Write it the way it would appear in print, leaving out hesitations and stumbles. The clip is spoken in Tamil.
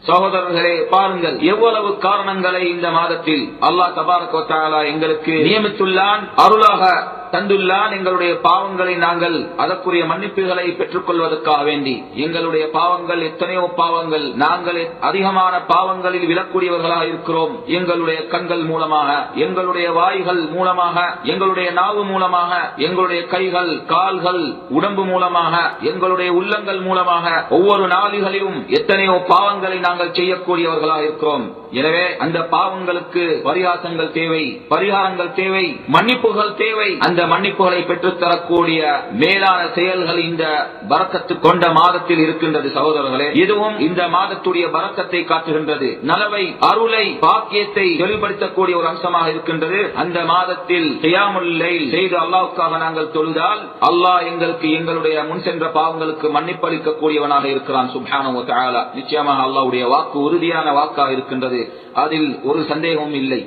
சகோதரர்களே, பாருங்கள் எவ்வளவு காரணங்களை இந்த மாதத்தில் அல்லாஹ் தபாரக வ தஆலா எங்களுக்கு நியமித்துள்ளான், அருளாக தந்துள்ளான். எங்களுடைய பாவங்களை நாங்கள் அதற்குரிய மன்னிப்புகளை பெற்றுக் கொள்வதற்காக வேண்டி எங்களுடைய பாவங்கள் எத்தனையோ பாவங்கள், நாங்கள் அதிகமான பாவங்களில் விழக்கூடியவர்களாக இருக்கிறோம். எங்களுடைய கண்கள் மூலமாக, எங்களுடைய வாய்கள் மூலமாக, எங்களுடைய நாவு மூலமாக, எங்களுடைய கைகள் கால்கள் உடம்பு மூலமாக, எங்களுடைய உள்ளங்கள் மூலமாக ஒவ்வொரு நாளிகளிலும் எத்தனையோ பாவங்களை நாங்கள் செய்யக்கூடியவர்களாக இருக்கிறோம். எனவே அந்த பாவங்களுக்கு பரிகாசங்கள் தேவை, பரிகாரங்கள் தேவை, மன்னிப்புகள் தேவை. அந்த மன்னிப்புகளை பெற்றுத்தரக்கூடிய மேலான செயல்கள் இந்த பரக்கத்து கொண்ட மாதத்தில் இருக்கின்றது. சகோதரர்களே, இதுவும் இந்த மாதத்துடைய பரக்கத்தை காட்டுகின்றது, நலவை, அருளை, பாக்கியத்தை வெளிப்படுத்தக்கூடிய ஒரு அம்சமாக இருக்கின்றது. அந்த மாதத்தில் கியாமுல் லைல் செய்து அல்லாஹ்வுக்காக நாங்கள் தொழுதால் அல்லாஹ் எங்களுக்கு எங்களுடைய முன் சென்ற பாவங்களுக்கு மன்னிப்பளிக்க கூடியவனாக இருக்கிறான் சுப்ஹானஹு வ தஆலா. நிச்சயமாக அல்லாஹ்வுடைய வாக்கு உறுதியான வாக்காக இருக்கின்றது, அதில் ஒரு சந்தேகமும் இல்லை.